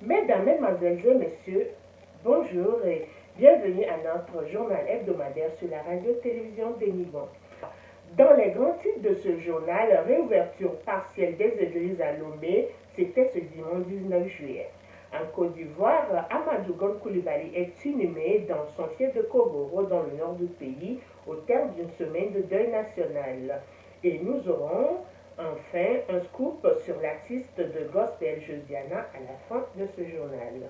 Mesdames, Mesdemoiselles et Messieurs, bonjour et bienvenue à notre journal hebdomadaire sur la radio-télévision Bénibon. Dans les grands titres de ce journal, réouverture partielle des églises à Lomé, c'était ce dimanche 19 juillet. En Côte d'Ivoire, Amadou Gon Coulibaly est inhumé dans son fief de Kogoro dans le nord du pays au terme d'une semaine de deuil national. Et nous aurons enfin un scoop sur l'artiste de gospel Josiana à la fin de ce journal.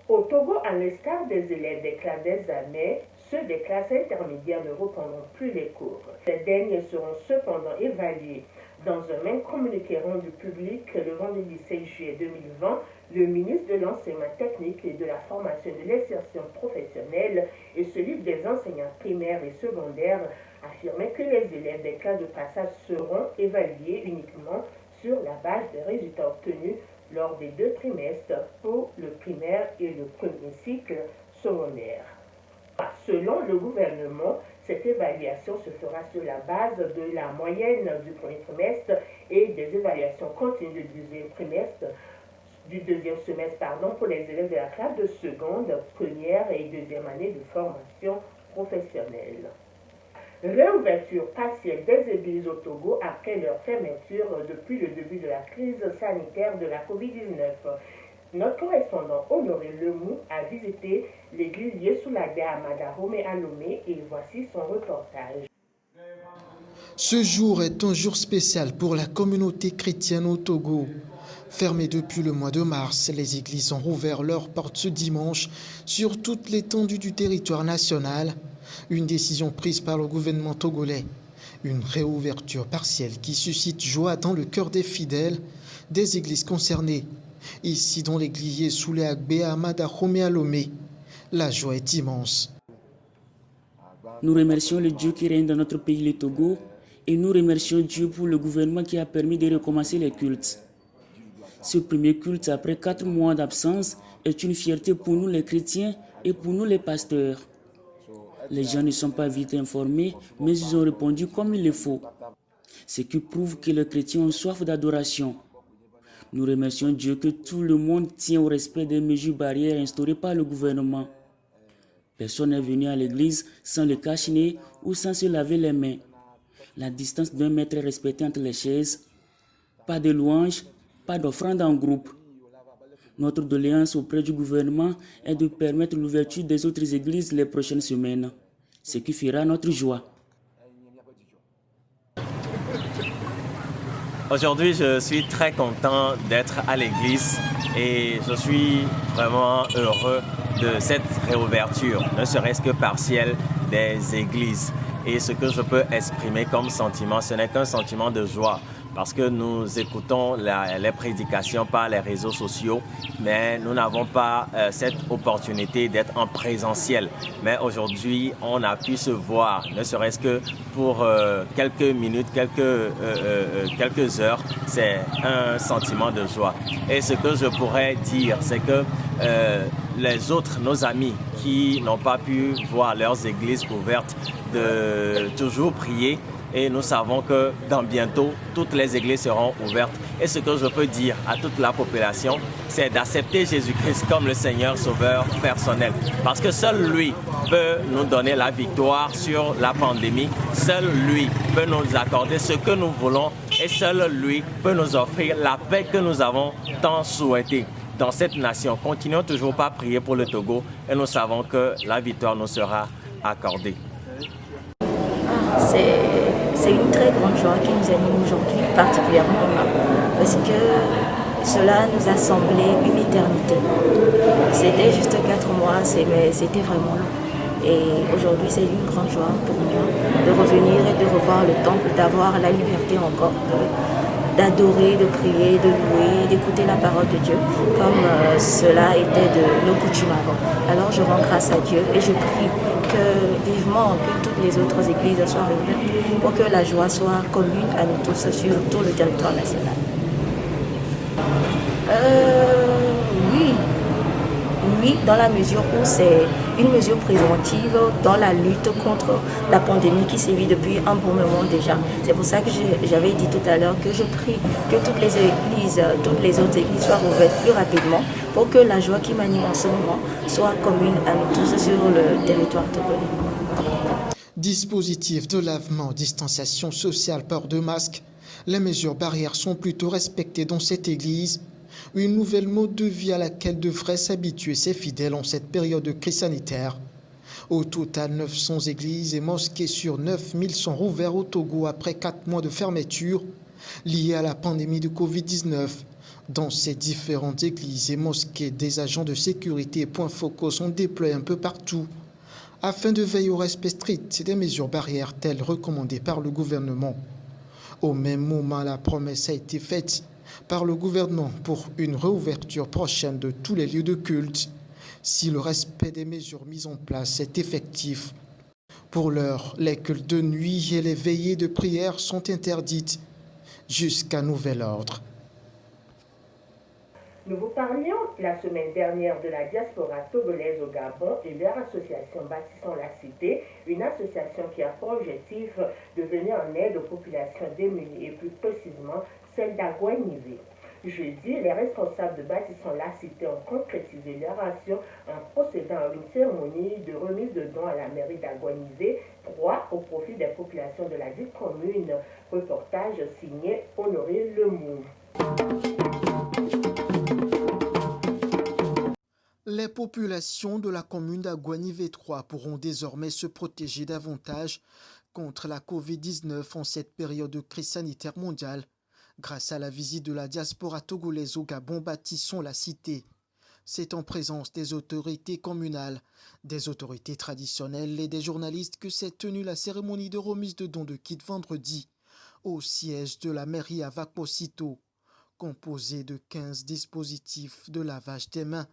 Au Togo, à l'instar des élèves des classes d'examen, ceux des classes intermédiaires ne reprendront plus les cours. Ces derniers seront cependant évalués. Dans un même communiqué rendu public le vendredi 16 juillet 2020, le ministre de l'Enseignement technique et de la formation et de l'insertion professionnelle et celui des enseignants primaires et secondaires affirmaient que les élèves des classes de passage seront évalués uniquement sur la base des résultats obtenus lors des 2 trimestres pour le primaire et le premier cycle secondaire. Selon le gouvernement, cette évaluation se fera sur la base de la moyenne du premier trimestre et des évaluations continues du deuxième semestre pour les élèves de la classe de seconde, première et deuxième année de formation professionnelle. Réouverture partielle des églises au Togo après leur fermeture depuis le début de la crise sanitaire de la COVID-19. Notre correspondant Honoré Lemou a visité l'église Yesoulade à Madarome à Lomé et voici son reportage. Ce jour est un jour spécial pour la communauté chrétienne au Togo. Fermées depuis le mois de mars, les églises ont rouvert leurs portes ce dimanche sur toute l'étendue du territoire national. Une décision prise par le gouvernement togolais. Une réouverture partielle qui suscite joie dans le cœur des fidèles des églises concernées. Ici, dans l'église Yesoulé Agbe à Madarome à Lomé, la joie est immense. Nous remercions le Dieu qui règne dans notre pays, le Togo, et nous remercions Dieu pour le gouvernement qui a permis de recommencer les cultes. Ce premier culte, après 4 mois d'absence, est une fierté pour nous les chrétiens et pour nous les pasteurs. Les gens ne sont pas vite informés, mais ils ont répondu comme il le faut. Ce qui prouve que les chrétiens ont soif d'adoration. Nous remercions Dieu que tout le monde tient au respect des mesures barrières instaurées par le gouvernement. Personne n'est venu à l'église sans le cache-nez ou sans se laver les mains. La distance d'1 mètre est respectée entre les chaises. Pas de louanges, pas d'offrande en groupe. Notre doléance auprès du gouvernement est de permettre l'ouverture des autres églises les prochaines semaines, ce qui fera notre joie. Aujourd'hui, je suis très content d'être à l'église et je suis vraiment heureux de cette réouverture, ne serait-ce que partielle, des églises. Et ce que je peux exprimer comme sentiment, ce n'est qu'un sentiment de joie parce que nous écoutons les prédications par les réseaux sociaux, mais nous n'avons pas cette opportunité d'être en présentiel. Mais aujourd'hui, on a pu se voir, ne serait-ce que pour quelques minutes, quelques heures. C'est un sentiment de joie. Et ce que je pourrais dire, c'est que les autres, nos amis qui n'ont pas pu voir leurs églises ouvertes, de toujours prier. Et nous savons que dans bientôt, toutes les églises seront ouvertes. Et ce que je peux dire à toute la population, c'est d'accepter Jésus-Christ comme le Seigneur Sauveur personnel. Parce que seul lui peut nous donner la victoire sur la pandémie. Seul lui peut nous accorder ce que nous voulons. Et seul lui peut nous offrir la paix que nous avons tant souhaitée dans cette nation. Continuons toujours par prier pour le Togo et nous savons que la victoire nous sera accordée. C'est une très grande joie qui nous anime aujourd'hui, particulièrement parce que cela nous a semblé une éternité. C'était juste 4 mois, mais c'était vraiment long. Et aujourd'hui, c'est une grande joie pour moi de revenir et de revoir le temple, d'avoir la liberté encore d'adorer, de prier, de louer, d'écouter la parole de Dieu, comme cela était de nos coutumes avant. Alors je rends grâce à Dieu et je prie vivement que toutes les autres églises soient réunies pour que la joie soit commune à nous tous sur tout le territoire national. Oui, oui, dans la mesure où c'est une mesure préventive dans la lutte contre la pandémie qui sévit depuis un bon moment déjà. C'est pour ça que j'avais dit tout à l'heure que je prie que toutes les autres églises soient ouvertes plus rapidement pour que la joie qui m'anime en ce moment soit commune à nous tous sur le territoire togolais. Dispositif de lavement, distanciation sociale, port de masque, les mesures barrières sont plutôt respectées dans cette église. Une nouvelle mode de vie à laquelle devraient s'habituer ses fidèles en cette période de crise sanitaire. Au total, 900 églises et mosquées sur 9000 sont rouvertes au Togo après 4 mois de fermeture liée à la pandémie de Covid-19. Dans ces différentes églises et mosquées, des agents de sécurité et points focaux sont déployés un peu partout afin de veiller au respect strict des mesures barrières telles recommandées par le gouvernement. Au même moment, la promesse a été faite par le gouvernement pour une réouverture prochaine de tous les lieux de culte si le respect des mesures mises en place est effectif. Pour l'heure, les cultes de nuit et les veillées de prière sont interdites jusqu'à nouvel ordre. Nous vous parlions la semaine dernière de la diaspora togolaise au Gabon et leur association Bâtissons la Cité, une association qui a pour objectif de venir en aide aux populations démunies et plus précisément celles d'Aguanivé. Jeudi, les responsables de Bâtissons la Cité ont concrétisé leur action en procédant à une cérémonie de remise de dons à la mairie d'Aguanivé, 3 au profit des populations de la dite commune. Reportage signé Honoré Lemou. Les populations de la commune d'Aguanivé 3 pourront désormais se protéger davantage contre la Covid-19 en cette période de crise sanitaire mondiale grâce à la visite de la diaspora togolaise au Gabon. Bâtissons la Cité. C'est en présence des autorités communales, des autorités traditionnelles et des journalistes que s'est tenue la cérémonie de remise de dons de kits vendredi au siège de la mairie à Vakposito, composée de 15 dispositifs de lavage des mains,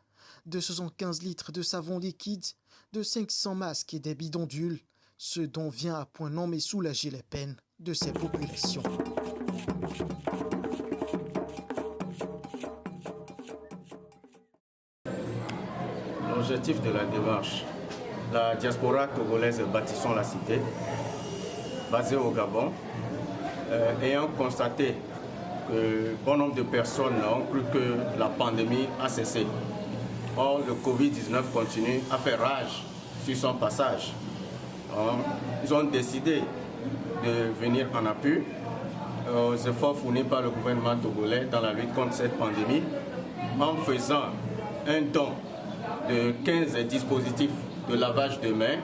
de 75 litres de savon liquide, de 500 masques et des bidondules, ce dont vient à point nommé soulager les peines de ces populations. L'objectif de la démarche, la diaspora togolaise Bâtissons la Cité, basée au Gabon, ayant constaté que bon nombre de personnes ont cru que la pandémie a cessé. Or, le Covid-19 continue à faire rage sur son passage. Ils ont décidé de venir en appui aux efforts fournis par le gouvernement togolais dans la lutte contre cette pandémie en faisant un don de 15 dispositifs de lavage de mains,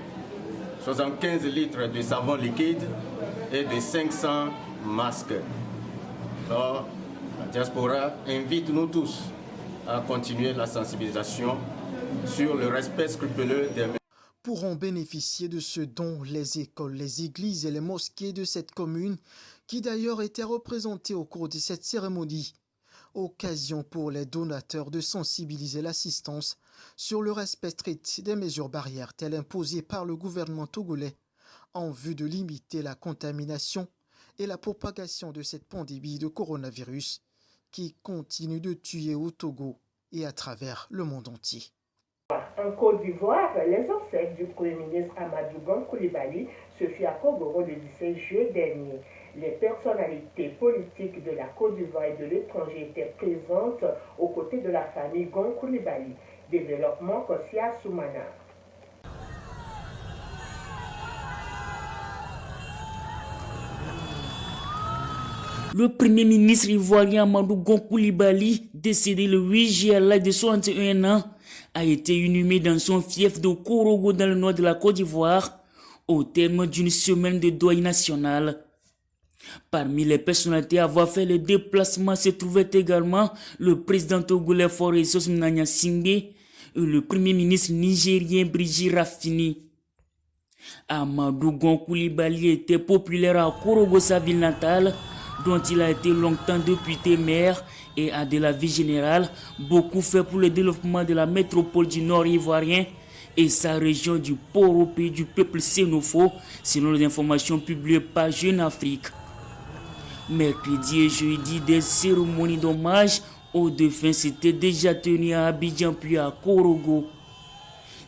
75 litres de savon liquide et de 500 masques. Alors, la diaspora invite nous tous à continuer la sensibilisation sur le respect scrupuleux des mesures. Pourront bénéficier de ce don les écoles, les églises et les mosquées de cette commune qui d'ailleurs étaient représentées au cours de cette cérémonie. Occasion pour les donateurs de sensibiliser l'assistance sur le respect strict des mesures barrières telles imposées par le gouvernement togolais en vue de limiter la contamination et la propagation de cette pandémie de coronavirus qui continue de tuer au Togo et à travers le monde entier. En Côte d'Ivoire, les obsèques du Premier ministre Amadou Gon Coulibaly se firent à Kogoro le 17 juillet dernier. Les personnalités politiques de la Côte d'Ivoire et de l'étranger étaient présentes aux côtés de la famille Gon Coulibaly. Développement Kosia Soumana. Le premier ministre ivoirien Amadou Gon Coulibaly, décédé le 8 juillet à l'âge de 61 ans, a été inhumé dans son fief de Korogo dans le nord de la Côte d'Ivoire au terme d'une semaine de deuil national. Parmi les personnalités à avoir fait le déplacement se trouvait également le président togolais Faure Sosmnanya Singé et le premier ministre nigérien Brigitte Rafini. Amadou Gon Coulibaly était populaire à Korogo, sa ville natale, dont il a été longtemps député maire et a de la vie générale beaucoup fait pour le développement de la métropole du nord ivoirien et sa région du port au pays du peuple sénopho, selon les informations publiées par Jeune Afrique. Mercredi et jeudi, des cérémonies d'hommage aux défunts s'était déjà tenu à Abidjan puis à Korogo.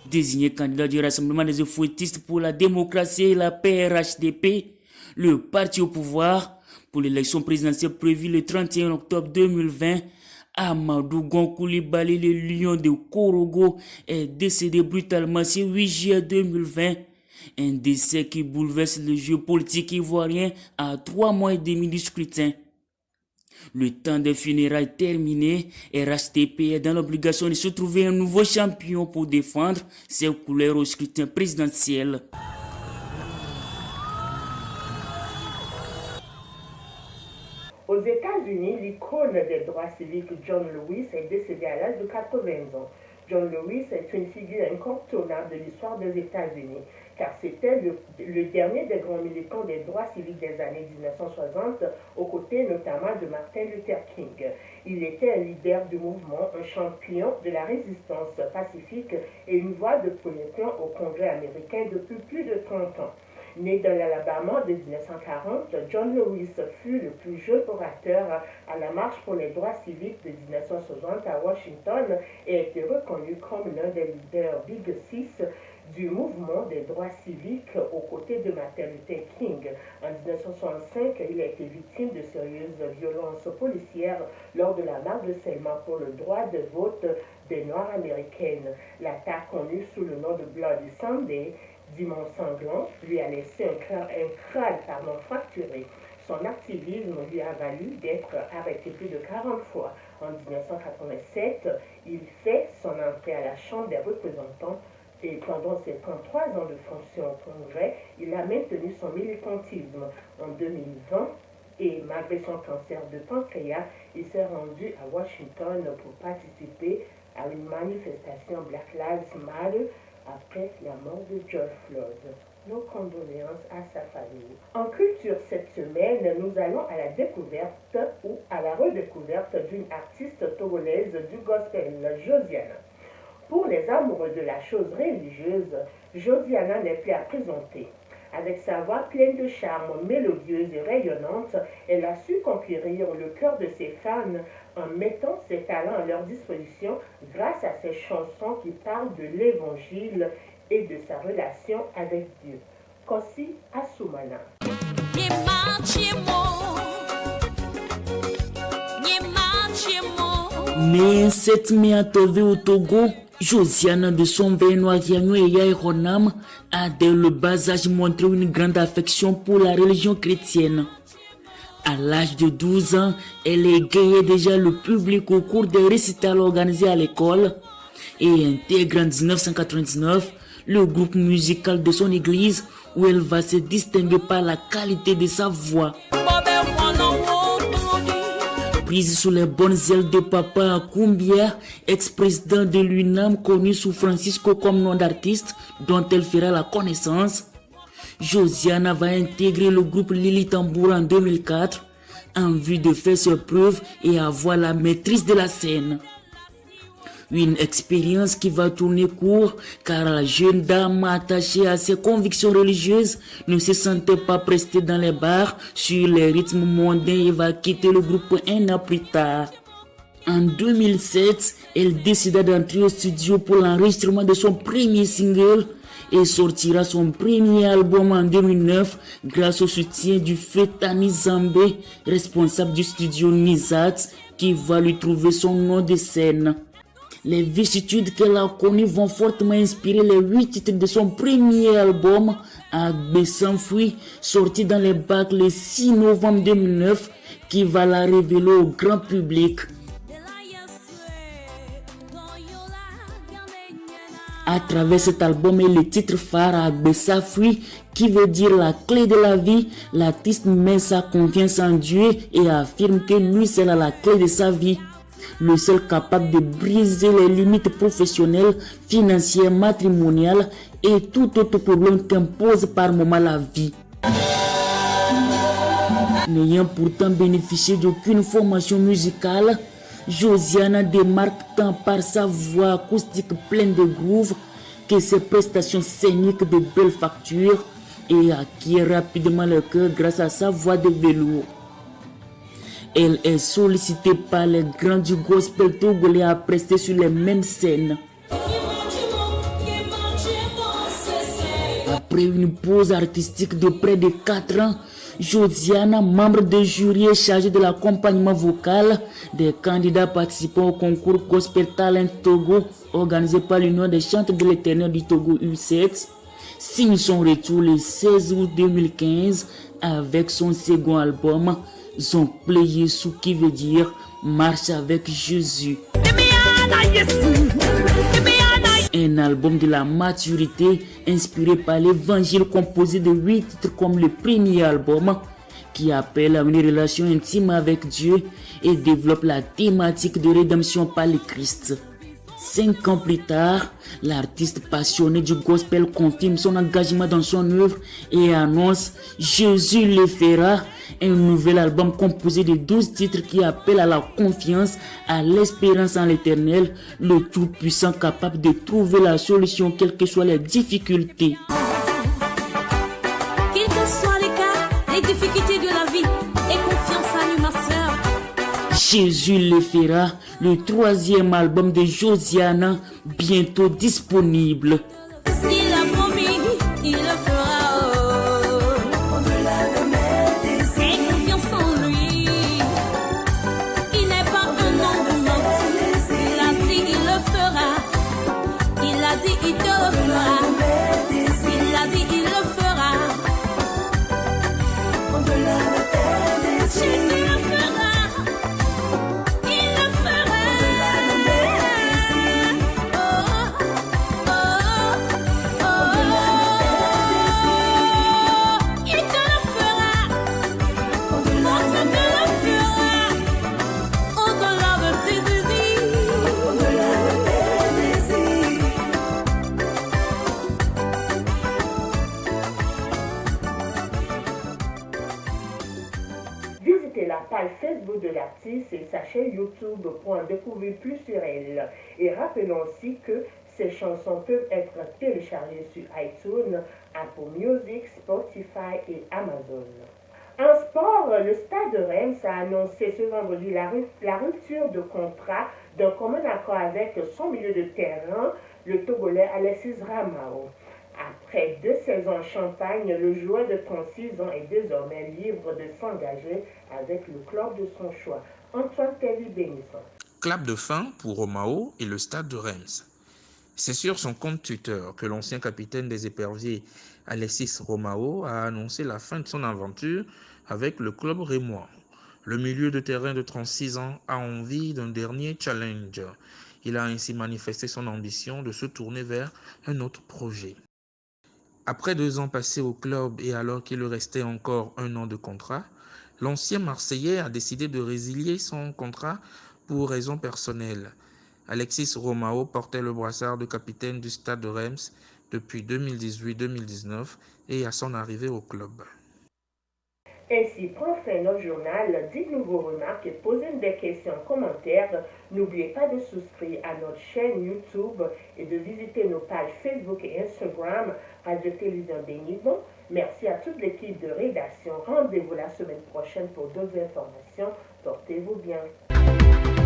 Désigné candidat du Rassemblement des fouettistes pour la démocratie et la paix RHDP, le parti au pouvoir, pour l'élection présidentielle prévue le 31 octobre 2020, Amadou Gon Coulibaly, le lion de Korogo, est décédé brutalement ce 8 juillet 2020. Un décès qui bouleverse le jeu politique ivoirien à 3 mois et demi du scrutin. Le temps des funérailles terminé, RHDP est dans l'obligation de se trouver un nouveau champion pour défendre ses couleurs au scrutin présidentiel. Aux États-Unis, l'icône des droits civiques John Lewis est décédé à l'âge de 80 ans. John Lewis est une figure incontournable de l'histoire des États-Unis, car c'était le dernier des grands militants des droits civiques des années 1960, aux côtés notamment de Martin Luther King. Il était un leader du mouvement, un champion de la résistance pacifique et une voix de premier plan au Congrès américain depuis plus de 30 ans. Né dans l'Alabama de 1940, John Lewis fut le plus jeune orateur à la marche pour les droits civiques de 1960 à Washington et a été reconnu comme l'un des leaders Big Six du mouvement des droits civiques aux côtés de Martin Luther King. En 1965, il a été victime de sérieuses violences policières lors de la marche de Selma pour le droit de vote des Noirs américaines. L'attaque connue sous le nom de Bloody Sunday, dimanche sanglant, lui a laissé un crâne fracturé. Son activisme lui a valu d'être arrêté plus de 40 fois. En 1987, il fait son entrée à la Chambre des représentants et pendant ses 33 ans de fonction au Congrès, il a maintenu son militantisme. En 2020, et malgré son cancer de pancréas, il s'est rendu à Washington pour participer à une manifestation Black Lives Matter après la mort de George Floyd. Nos condoléances à sa famille. En culture cette semaine, nous allons à la découverte ou à la redécouverte d'une artiste togolaise du gospel, Josiana. Pour les amoureux de la chose religieuse, Josiana n'est plus à présenter. Avec sa voix pleine de charme, mélodieuse et rayonnante, elle a su conquérir le cœur de ses fans en mettant ses talents à leur disposition grâce à ses chansons qui parlent de l'évangile et de sa relation avec Dieu. Kosi Assoumana. Mais 7 mai à Tové au Togo, Josiana de son vrai noir et Yaïronam a dès le bas âge montré une grande affection pour la religion chrétienne. À l'âge de 12 ans, elle égayait déjà le public au cours des récitals organisés à l'école et intègre en 1999 le groupe musical de son église où elle va se distinguer par la qualité de sa voix. Prise sous les bonnes ailes de Papa Akumbia, ex-président de l'UNAM connu sous Francisco comme nom d'artiste dont elle fera la connaissance, Josiana va intégrer le groupe Lili Tambour en 2004 en vue de faire ses preuves et avoir la maîtrise de la scène. Une expérience qui va tourner court car la jeune dame attachée à ses convictions religieuses ne se sentait pas prestée dans les bars sur les rythmes mondains et va quitter le groupe un an plus tard. En 2007, elle décida d'entrer au studio pour l'enregistrement de son premier single et sortira son premier album en 2009 grâce au soutien du Fetani Zambé, responsable du studio Nizat, qui va lui trouver son nom de scène. Les vicissitudes qu'elle a connues vont fortement inspirer les 8 titres de son premier album, Agbe s'enfuit, sorti dans les bacs le 6 novembre 2009, qui va la révéler au grand public. À travers cet album et le titre phare Agbe s'enfuit, qui veut dire la clé de la vie, l'artiste met sa confiance en Dieu et affirme que lui seul a la clé de sa vie. Le seul capable de briser les limites professionnelles, financières, matrimoniales et tout autre problème qu'impose par moment la vie. N'ayant pourtant bénéficié d'aucune formation musicale, Josiana démarque tant par sa voix acoustique pleine de groove que ses prestations scéniques de belle facture et acquiert rapidement le cœur grâce à sa voix de velours. Elle est sollicitée par les grands du gospel togolais à prester sur les mêmes scènes. Après une pause artistique de près de 4 ans, Josiana, membre de jury et chargée de l'accompagnement vocal des candidats participant au concours Gospel Talent Togo organisé par l'Union des chanteurs de l'Éternel du Togo U7, signe son retour le 16 août 2015 avec son second album Zoncle Yesu, qui veut dire Marche avec Jésus. Un album de la maturité inspiré par l'évangile, composé de 8 titres comme le premier album, qui appelle à une relation intime avec Dieu et développe la thématique de rédemption par le Christ. 5 ans plus tard, l'artiste passionné du gospel confirme son engagement dans son œuvre et annonce Jésus le fera, un nouvel album composé de 12 titres qui appellent à la confiance, à l'espérance en l'Éternel, le Tout-Puissant capable de trouver la solution quelles que soient les difficultés. Quels que soient les cas, les difficultés de la vie, aie confiance en lui, ma sœur. Jésus le fera, le 3e album de Josiana, bientôt disponible. S'il a promis, il le fera. Au-delà de mes désirs, aie confiance en lui. Il n'est pas un homme de mentir. Il a dit, il le fera. Il a dit, il te le fera. Il a dit, il le fera. Au-delà de tes désirs, Jésus le fera. Visitez la page Facebook de l'artiste et sa chaîne YouTube pour en découvrir plus sur elle. Et rappelons aussi que ces chansons peuvent être téléchargées sur iTunes, Apple Music, Spotify et Amazon. En sport, le Stade de Reims a annoncé ce vendredi la rupture de contrat d'un commun accord avec son milieu de terrain, le Togolais Alexis Ramao. Après 2 saisons en Champagne, le joueur de 36 ans est désormais libre de s'engager avec le club de son choix. Antoine Terry Bénisson. Clap de fin pour Romao et le Stade de Reims. C'est sur son compte Twitter que l'ancien capitaine des éperviers Alexis Romao a annoncé la fin de son aventure avec le club rémois. Le milieu de terrain de 36 ans a envie d'un dernier challenge. Il a ainsi manifesté son ambition de se tourner vers un autre projet. Après 2 ans passés au club et alors qu'il lui restait encore 1 an de contrat, l'ancien Marseillais a décidé de résilier son contrat pour raisons personnelles. Alexis Romao portait le brassard de capitaine du Stade de Reims depuis 2018-2019 et à son arrivée au club. Ainsi prend fin notre journal. Dites-nous vos remarques et posez-nous des questions en commentaire. N'oubliez pas de souscrire à notre chaîne YouTube et de visiter nos pages Facebook et Instagram, Radio-Télévision Bénisson. Merci à toute l'équipe de rédaction. Rendez-vous la semaine prochaine pour d'autres informations. Portez-vous bien.